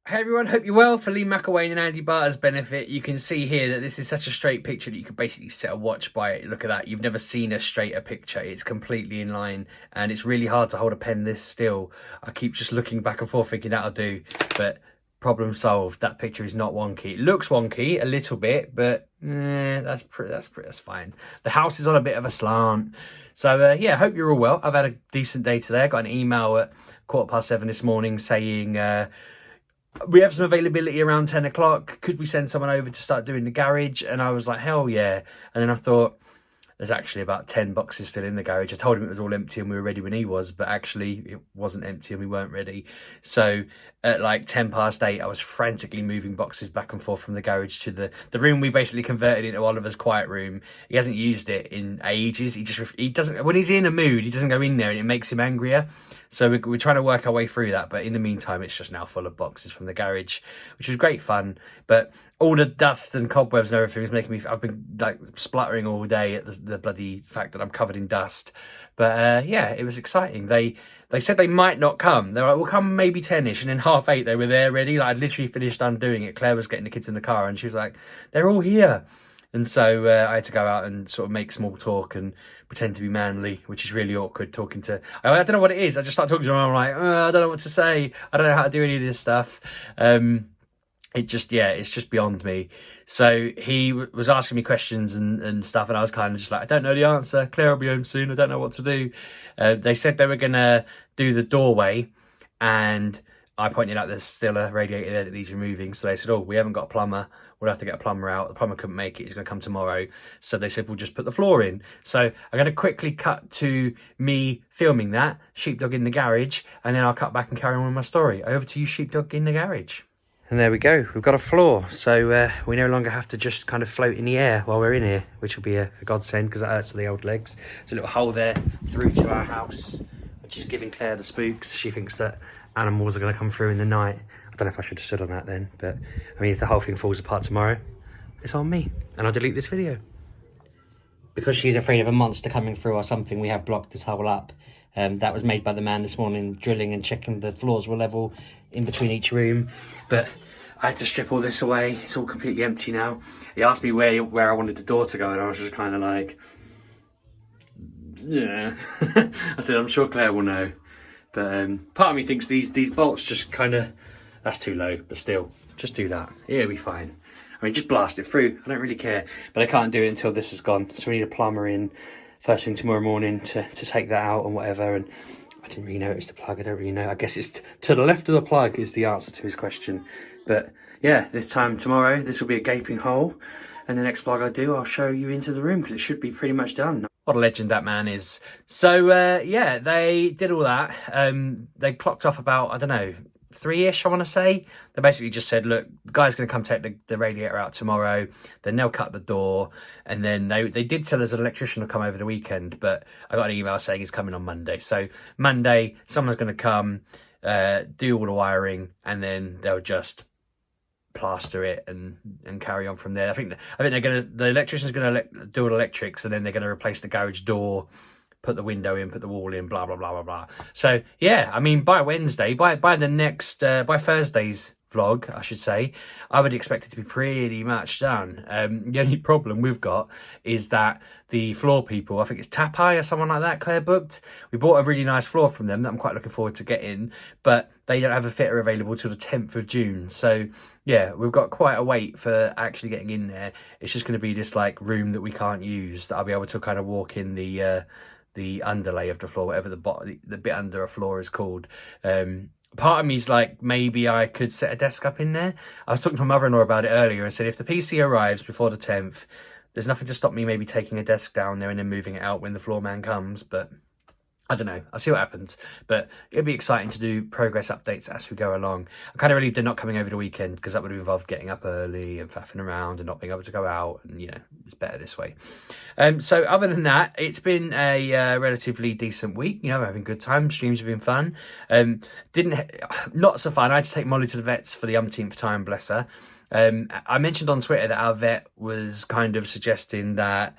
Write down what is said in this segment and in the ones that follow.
Hey everyone, hope you're well. For Lee McElwain and Andy Barter's benefit, you can see here that this is such a straight picture that you could basically set a watch by it. Look at that. You've never seen a straighter picture. It's completely in line and it's really hard to hold a pen this still. I keep just looking back and forth thinking that'll do, but problem solved. That picture is not wonky. It looks wonky a little bit, but that's fine. The house is on a bit of a slant. So yeah, hope you're all well. I've had a decent day today. I got an email at 7:15 this morning saying we have some availability around 10 o'clock. Could we send someone over to start doing the garage? And I was like, hell yeah. And then I thought, there's actually about 10 boxes still in the garage. I told him it was all empty and we were ready when he was, but actually it wasn't empty and we weren't ready. So at like 8:10, I was frantically moving boxes back and forth from the garage to the room we basically converted into Oliver's quiet room. He hasn't used it in ages. He doesn't, when he's in a mood, he doesn't go in there and it makes him angrier. So we're trying to work our way through that. But in the meantime, it's just now full of boxes from the garage, which was great fun. But all the dust and cobwebs and everything is making me, I've been like spluttering all day at the bloody fact that I'm covered in dust. But yeah, it was exciting. They said they might not come. They're like, we'll come maybe 10ish. And then 8:30, they were there ready. Like I'd literally finished undoing it. Claire was getting the kids in the car and she was like, they're all here. And so I had to go out and sort of make small talk and pretend to be manly, which is really awkward talking to... I don't know what it is. I just start talking to him and I'm like, I don't know what to say. I don't know how to do any of this stuff. It's just beyond me. So he was asking me questions and stuff and I was kind of just like, I don't know the answer. Claire will be home soon. I don't know what to do. They said they were going to do the doorway and I pointed out there's still a radiator there that needs removing. So they said, oh, we haven't got a plumber. We'll have to get a plumber out. The plumber couldn't make it. He's going to come tomorrow. So they said, we'll just put the floor in. So I'm going to quickly cut to me filming that, Sheepdog in the garage, and then I'll cut back and carry on with my story. Over to you, Sheepdog in the garage. And there we go. We've got a floor. So we no longer have to just kind of float in the air while we're in here, which will be a godsend because that hurts the old legs. There's a little hole there through to our house, which is giving Claire the spooks. She thinks that animals are going to come through in the night. I don't know if I should have stood on that then, but I mean, if the whole thing falls apart tomorrow, it's on me and I'll delete this video. Because she's afraid of a monster coming through or something, we have blocked this hole up. That was made by the man this morning, drilling and checking the floors were level in between each room. But I had to strip all this away. It's all completely empty now. He asked me where I wanted the door to go and I was just kind of like, yeah. I said, I'm sure Claire will know. But part of me thinks these bolts just kind of, that's too low, but still, just do that. It'll be fine. I mean, just blast it through. I don't really care, but I can't do it until this is gone. So we need a plumber in first thing tomorrow morning to take that out and whatever. And I didn't really notice the plug. I don't really know. I guess it's to the left of the plug is the answer to his question. But yeah, this time tomorrow, this will be a gaping hole. And the next vlog I do, I'll show you into the room because it should be pretty much done. What a legend that man is. So yeah, they did all that. They clocked off about, I don't know, 3ish, I want to say. They basically just said, look, the guy's going to come take the radiator out tomorrow. Then they'll cut the door. And then they did tell us an electrician will come over the weekend, but I got an email saying he's coming on Monday. So Monday, someone's going to come, do all the wiring, and then they'll just plaster it and carry on from there. I think the electrician's gonna do all the electrics, and then they're gonna replace the garage door, put the window in, put the wall in, blah blah blah blah blah. So yeah, I mean, by Wednesday, by the next by Thursday's vlog, I should say, I would expect it to be pretty much done. The only problem we've got is that the floor people, I think it's Tapai or someone like that, Claire booked. We bought a really nice floor from them that I'm quite looking forward to getting, but they don't have a fitter available till the 10th of June. So yeah, we've got quite a wait for actually getting in there. It's just going to be this like room that we can't use, that I'll be able to kind of walk in the underlay of the floor, whatever the bit under a floor is called. Part of me's like, maybe I could set a desk up in there. I was talking to my mother-in-law about it earlier and said, if the PC arrives before the 10th, there's nothing to stop me maybe taking a desk down there and then moving it out when the floor man comes. But I don't know. I'll see what happens. But it'll be exciting to do progress updates as we go along. I'm kind of relieved they're not coming over the weekend because that would have involved getting up early and faffing around and not being able to go out. And, you know, it's better this way. So other than that, it's been a relatively decent week. You know, I'm having a good time. Streams have been fun. Not so fun. I had to take Molly to the vets for the umpteenth time, bless her. I mentioned on Twitter that our vet was kind of suggesting that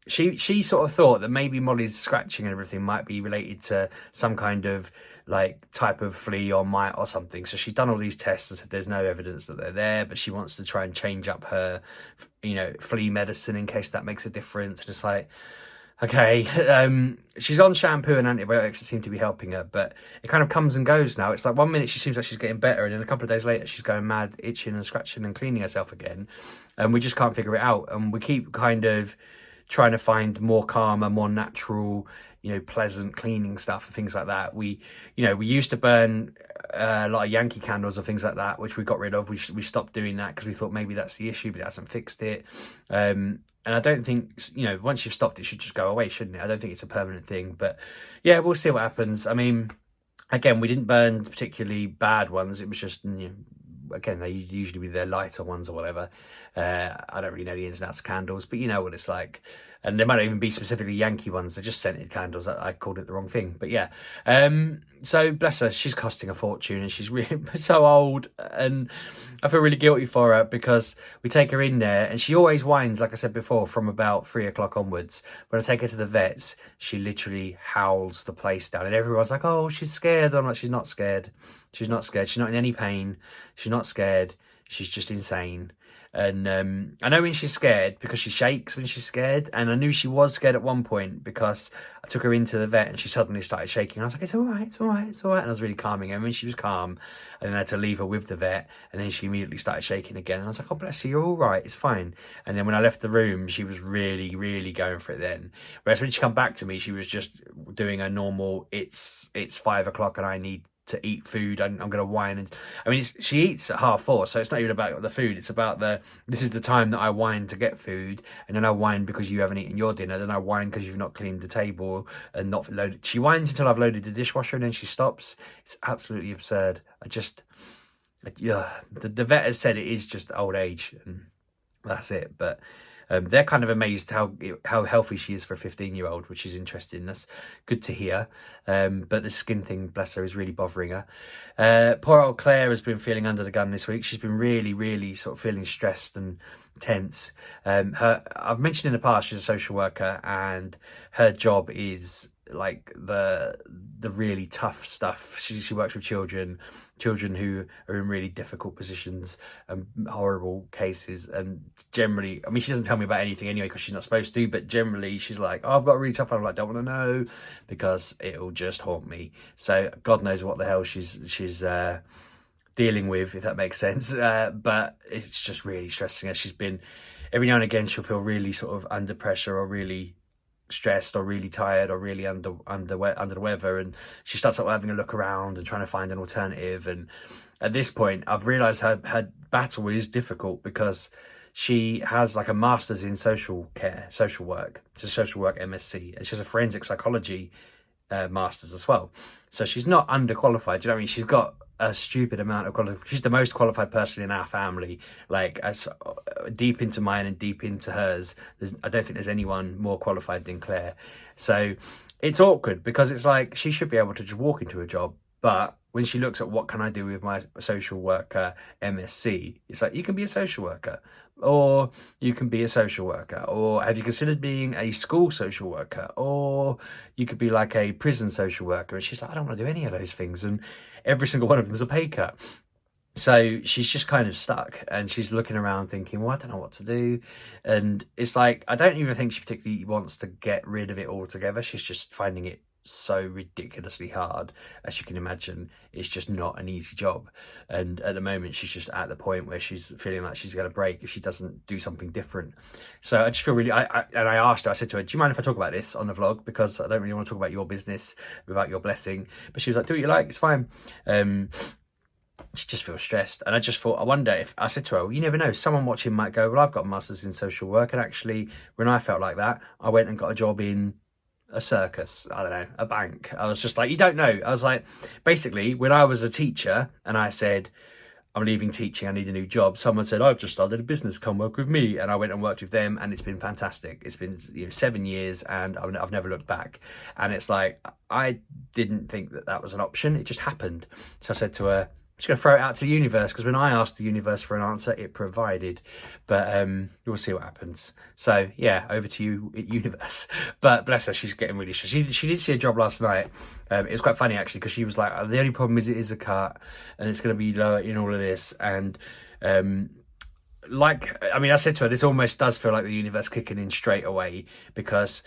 she sort of thought that maybe Molly's scratching and everything might be related to some kind of like type of flea or mite or something. So she's done all these tests and said there's no evidence that they're there, but she wants to try and change up her, flea medicine in case that makes a difference. And it's like, okay, she's on shampoo and antibiotics that seem to be helping her, but it kind of comes and goes now. It's like 1 minute she seems like she's getting better, and then a couple of days later she's going mad, itching and scratching and cleaning herself again, and we just can't figure it out. And we keep kind of trying to find more calmer, more natural, pleasant cleaning stuff and things like that. We used to burn a lot of Yankee candles or things like that, which we got rid of. We stopped doing that because we thought maybe that's the issue, but it hasn't fixed it. And I don't think, once you've stopped, it should just go away, shouldn't it? I don't think it's a permanent thing. But yeah, we'll see what happens. I mean, again, we didn't burn particularly bad ones. It was just, again, they usually be their lighter ones or whatever. I don't really know the ins and outs of candles, but you know what it's like. And they might not even be specifically Yankee ones. They're just scented candles. I called it the wrong thing. But yeah. So bless her. She's costing a fortune and she's really so old. And I feel really guilty for her because we take her in there and she always whines, like I said before, from about 3 o'clock onwards. When I take her to the vets, she literally howls the place down. And everyone's like, oh, she's scared. I'm like, she's not scared. She's not scared. She's not in any pain. She's not scared. She's just insane. And I know when she's scared because she shakes when she's scared. And I knew she was scared at one point because I took her into the vet and she suddenly started shaking. I was like, it's all right, it's all right, it's all right. And I was really calming her. And when she was calm, and then I had to leave her with the vet. And then she immediately started shaking again. And I was like, oh, bless you, you're all right, it's fine. And then when I left the room, she was really, really going for it then. Whereas when she come back to me, she was just doing a normal, it's 5 o'clock and I need to eat food. I'm going to whine. And I mean, she eats at 4:30, so it's not even about the food. It's about this is the time that I whine to get food, and then I whine because you haven't eaten your dinner. Then I whine because you've not cleaned the table and not loaded. She whines until I've loaded the dishwasher, and then she stops. It's absolutely absurd. The vet has said it is just old age, and that's it. But they're kind of amazed how healthy she is for a 15-year-old, which is interesting. That's good to hear. But the skin thing, bless her, is really bothering her. Poor old Claire has been feeling under the gun this week. She's been really, really sort of feeling stressed and tense. I've mentioned in the past she's a social worker, and her job is like the really tough stuff. She works with children who are in really difficult positions and horrible cases, and generally, I mean, she doesn't tell me about anything anyway because she's not supposed to, but generally she's like, oh, I've got a really tough one. I'm like, don't want to know because it'll just haunt me. So God knows what the hell she's dealing with, if that makes sense. But it's just really stressing her. She's been, every now and again, she'll feel really sort of under pressure or really stressed or really tired or really under the weather, and she starts up having a look around and trying to find an alternative. And at this point I've realized her battle is difficult because she has like a master's in social work. It's a social work MSc, and she has a forensic psychology master's as well. So she's not underqualified. Do you know what I mean? She's got a stupid amount of qualifications. She's the most qualified person in our family, like as deep into mine and deep into hers. I don't think there's anyone more qualified than Claire. So it's awkward because it's like she should be able to just walk into a job, but when she looks at what can I do with my social worker MSc, it's like, you can be a social worker, or you can be a social worker, or have you considered being a school social worker, or you could be like a prison social worker. And she's like, I don't want to do any of those things, and every single one of them is a pay cut. So she's just kind of stuck, and she's looking around thinking, well, I don't know what to do. And it's like, I don't even think she particularly wants to get rid of it altogether. She's just finding it so ridiculously hard. As you can imagine, it's just not an easy job, and at the moment she's just at the point where she's feeling like she's going to break if she doesn't do something different. So I just feel really, I asked her, I said to her, do you mind if I talk about this on the vlog, because I don't really want to talk about your business without your blessing. But she was like, do what you like, it's fine. She just feels stressed, and I just thought, I wonder if, I said to her, well, you never know, someone watching might go, well, I've got a master's in social work, and actually when I felt like that, I went and got a job in a circus, I don't know, a bank. I was just like, you don't know. I was like, basically, when I was a teacher and I said, I'm leaving teaching, I need a new job, someone said, I've just started a business, come work with me. And I went and worked with them, and it's been fantastic. It's been 7 years, and I've never looked back. And it's like, I didn't think that was an option. It just happened. So I said to her, just going to throw it out to the universe, because when I asked the universe for an answer, it provided. But we'll see what happens. So yeah, over to you, universe. But bless her, she's getting really stressed. She did see a job last night. It was quite funny actually, because she was like, the only problem is it is a cut and it's going to be lower in all of this. And I said to her, this almost does feel like the universe kicking in straight away, because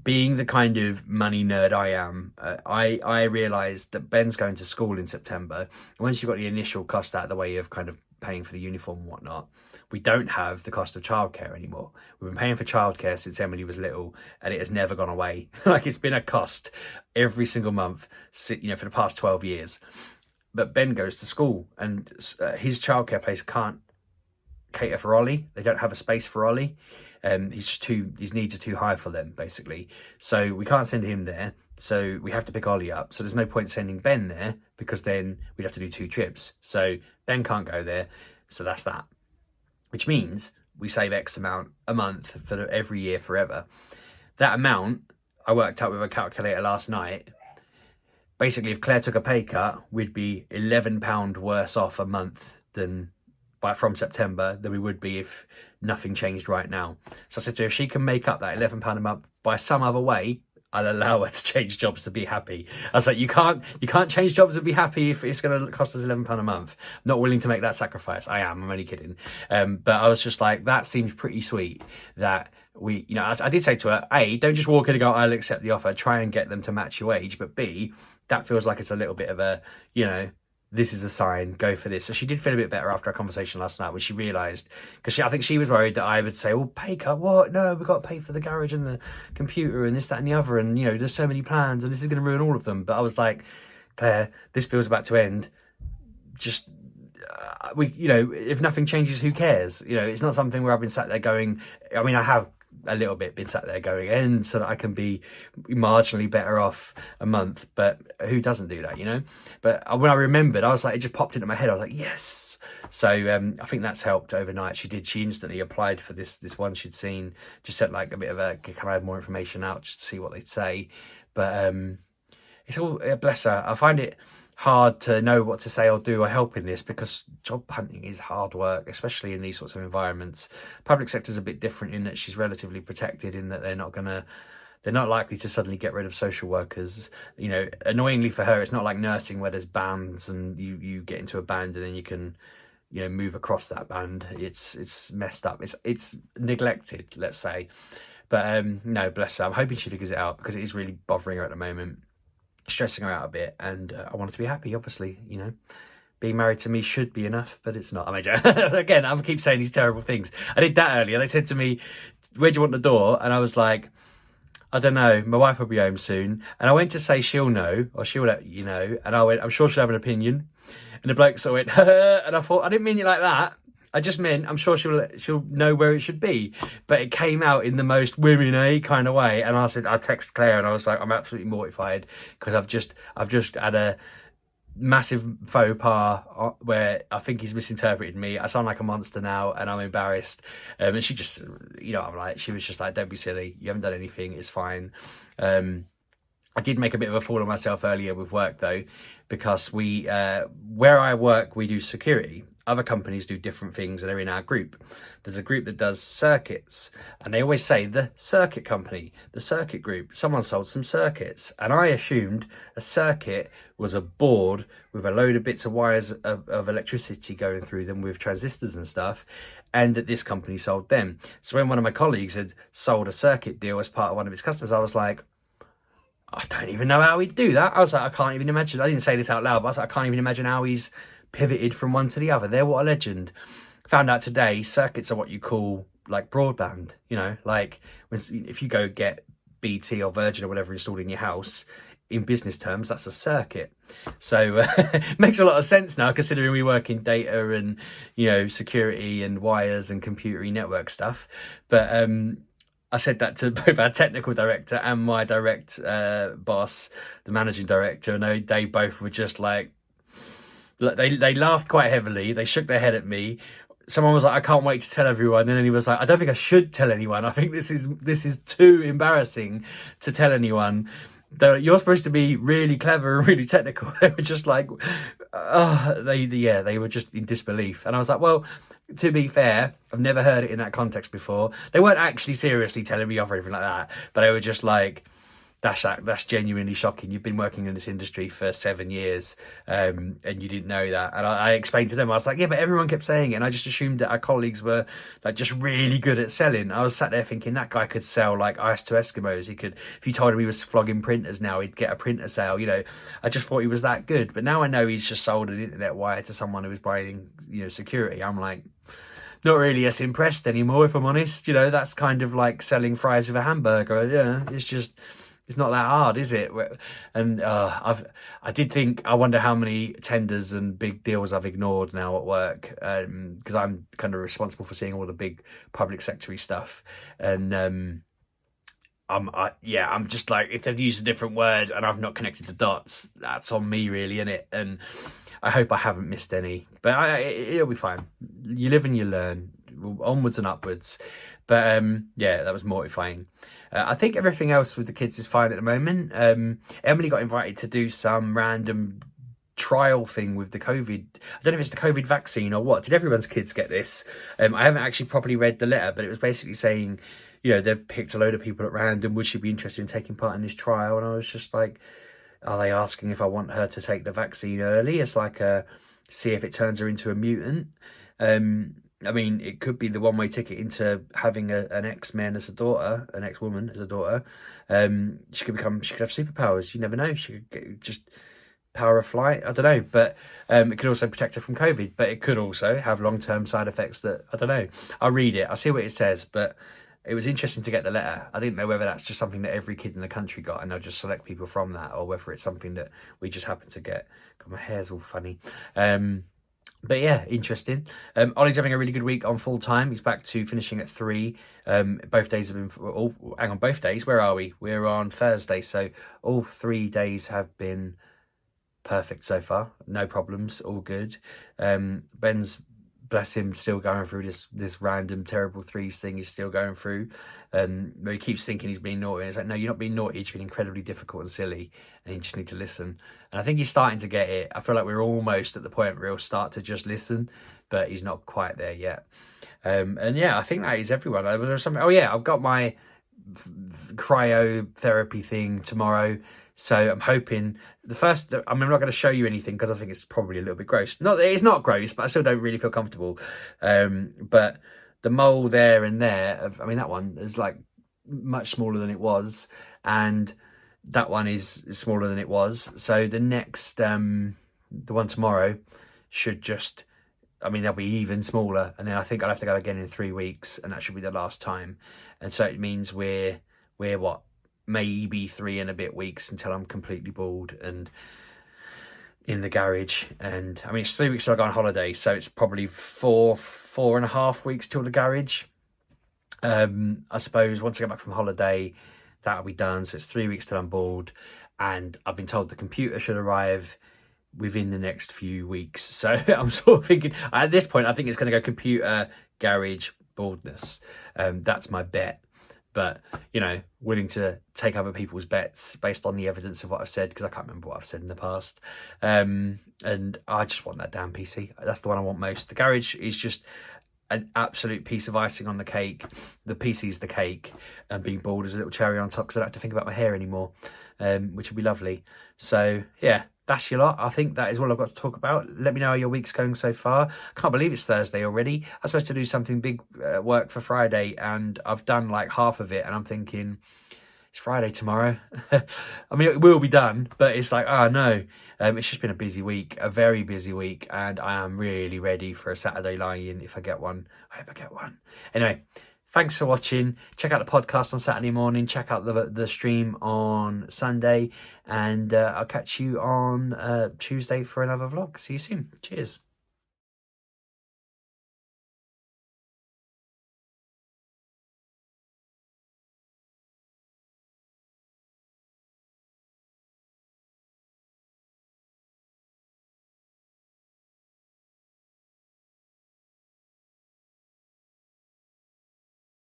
being the kind of money nerd I am, I realised that Ben's going to school in September. And once you've got the initial cost out of the way of kind of paying for the uniform and whatnot, we don't have the cost of childcare anymore. We've been paying for childcare since Emily was little, and it has never gone away. Like, it's been a cost every single month, for the past 12 years. But Ben goes to school, and his childcare place can't cater for Ollie. They don't have a space for Ollie. His needs are too high for them, basically. So we can't send him there. So we have to pick Ollie up. So there's no point sending Ben there, because then we'd have to do 2 trips. So Ben can't go there. So that's that. Which means we save X amount a month for every year forever. That amount, I worked out with a calculator last night. Basically, if Claire took a pay cut, we'd be £11 worse off a month from September than we would be if nothing changed right now. So I said to her, if she can make up that £11 a month by some other way, I'll allow her to change jobs to be happy. I was like, you can't change jobs and be happy if it's going to cost us £11 a month. I'm not willing to make that sacrifice. I'm only kidding. But I was just like, that seems pretty sweet that I did say to her, A, don't just walk in and go, I'll accept the offer, try and get them to match your wage. But B, that feels like it's a little bit of a, this is a sign, go for this. So she did feel a bit better after our conversation last night, when she realised, because I think she was worried that I would say, well, pay cut, what? No, we've got to pay for the garage and the computer and this, that and the other. And, there's so many plans and this is going to ruin all of them. But I was like, Claire, this feels about to end. Just, if nothing changes, who cares? It's not something where I've been sat there going, I have a little bit been sat there going, and so that I can be marginally better off a month, but who doesn't do that, But when I remembered, I was like, it just popped into my head. I was like, yes. So I think that's helped overnight. She instantly applied for this one she'd seen, just sent like a bit of can I have more information out just to see what they'd say. But it's all, bless her. I find it hard to know what to say or do or help in this, because job hunting is hard work, especially in these sorts of environments. Public sector's a bit different in that she's relatively protected, in that they're not likely to suddenly get rid of social workers. Annoyingly for her, it's not like nursing where there's bands and you get into a band and then you can move across that band. It's messed up, it's neglected, let's say. But no, bless her. I'm hoping she figures it out, because it is really bothering her at the moment, stressing her out a bit, and I want her to be happy, obviously. Being married to me should be enough, but it's not. Again, I keep saying these terrible things. I did that earlier. They said to me, where do you want the door? And I was like, I don't know, my wife will be home soon. And I went to say she'll know, or she'll let you know, and I went, I'm sure she'll have an opinion. And the bloke sort of went, and I thought, I didn't mean it like that. I just meant, I'm sure she'll know where it should be. But it came out in the most women kind of way. And I said, I texted Claire and I was like, I'm absolutely mortified, because I've just had a massive faux pas where I think he's misinterpreted me. I sound like a monster now and I'm embarrassed. And she just, she was just like, don't be silly. You haven't done anything. It's fine. I did make a bit of a fool of myself earlier with work though, because where I work, we do security. Other companies do different things and they're in our group. There's a group that does circuits, and they always say the circuit company, the circuit group. Someone sold some circuits, and I assumed a circuit was a board with a load of bits of wires of electricity going through them with transistors and stuff, and that this company sold them. So when one of my colleagues had sold a circuit deal as part of one of his customers, I was like, I don't even know how he'd do that. I was like, I can't even imagine. I didn't say this out loud, but I was like, I can't even imagine how he's pivoted from one to the other. There, what a legend. Found out today, circuits are what you call like broadband. Like if you go get BT or Virgin or whatever installed in your house, in business terms, that's a circuit. So it makes a lot of sense now, considering we work in data and security and wires and computery network stuff. But I said that to both our technical director and my direct boss, the managing director, and they both were just like, they laughed quite heavily. They shook their head at me. Someone was like, I can't wait to tell everyone. And then he was like, I don't think I should tell anyone. I think this is too embarrassing to tell anyone. You're supposed to be really clever and really technical. They were just like, They were just in disbelief. And I was like, well, to be fair, I've never heard it in that context before. They weren't actually seriously telling me off or anything like that, but they were just like, that's genuinely shocking. You've been working in this industry for 7 years, and you didn't know that. And I explained to them, I was like, yeah, but everyone kept saying it, and I just assumed that our colleagues were like just really good at selling. I was sat there thinking that guy could sell like ice to Eskimos. He could, if you told him he was flogging printers now, he'd get a printer sale. You know, I just thought he was that good. But now I know he's just sold an internet wire to someone who was buying, you know, security. I'm like, not really as impressed anymore, if I'm honest. You know, that's kind of like selling fries with a hamburger. Yeah, it's not that hard, is it? And I did think, I wonder how many tenders and big deals I've ignored now at work, because I'm kind of responsible for seeing all the big public sector stuff. And I'm just like, if they've used a different word and I've not connected the dots, that's on me really, innit? And I hope I haven't missed any, but it'll be fine. You live and you learn, onwards and upwards. But yeah, that was mortifying. I think everything else with the kids is fine at the moment. Emily got invited to do some random trial thing with the COVID. I don't know if it's the COVID vaccine or what. Did everyone's kids get this? I haven't actually properly read the letter, but it was basically saying, you know, they've picked a load of people at random. Would she be interested in taking part in this trial? And I was just like, are they asking if I want her to take the vaccine early? It's like see if it turns her into a mutant. I mean, it could be the one-way ticket into having an X-Man as a daughter, an X-woman as a daughter. She could have superpowers. You never know. She could get just power of flight. I don't know, but it could also protect her from COVID. But it could also have long-term side effects that, I don't know. I'll read it. I'll see what it says. But it was interesting to get the letter. I didn't know whether that's just something that every kid in the country got and they'll just select people from that, or whether it's something that we just happen to get. God, my hair's all funny. But yeah, interesting. Ollie's having a really good week on full time. He's back to finishing at 3. Both days have been, hang on, both days. Where are we? We're on Thursday. So all 3 days have been perfect so far. No problems. All good. Ben's, bless him, still going through this random terrible threes thing he's still going through. Where he keeps thinking he's being naughty. And it's like, no, you're not being naughty. It's been incredibly difficult and silly, and you just need to listen. And I think he's starting to get it. I feel like we're almost at the point where he'll start to just listen, but he's not quite there yet. And yeah, I think that is everyone. There's something. Oh yeah, I've got my cryotherapy thing tomorrow. So I'm hoping I'm not going to show you anything because I think it's probably a little bit gross. It's not gross, but I still don't really feel comfortable. But the mole there and there, I mean, that one is like much smaller than it was. And that one is smaller than it was. So the next, the one tomorrow should just, I mean, they'll be even smaller. And then I think I'll have to go again in 3 weeks, and that should be the last time. And so it means we're what? Maybe 3 and a bit weeks until I'm completely bald and in the garage. And I mean, it's 3 weeks till I go on holiday, so it's probably 4.5 weeks till the garage. I suppose once I get back from holiday, that'll be done. So it's 3 weeks till I'm bald, and I've been told the computer should arrive within the next few weeks. So I'm sort of thinking, at this point, I think it's going to go computer, garage, baldness. That's my bet. But, you know, willing to take other people's bets based on the evidence of what I've said, because I can't remember what I've said in the past. And I just want that damn PC. That's the one I want most. The garage is just an absolute piece of icing on the cake. The PC's the cake, and being bald is a little cherry on top because I don't have to think about my hair anymore, which would be lovely. So, yeah. That's your lot. I think that is all I've got to talk about. Let me know how your week's going so far. I can't believe it's Thursday already. I was supposed to do something big work for Friday, and I've done like half of it, and I'm thinking, it's Friday tomorrow. I mean, it will be done, but it's like, oh no. It's just been a busy week, a very busy week, and I am really ready for a Saturday lie-in if I get one. I hope I get one. Anyway, thanks for watching. Check out the podcast on Saturday morning. Check out the stream on Sunday. And I'll catch you on Tuesday for another vlog. See you soon. Cheers.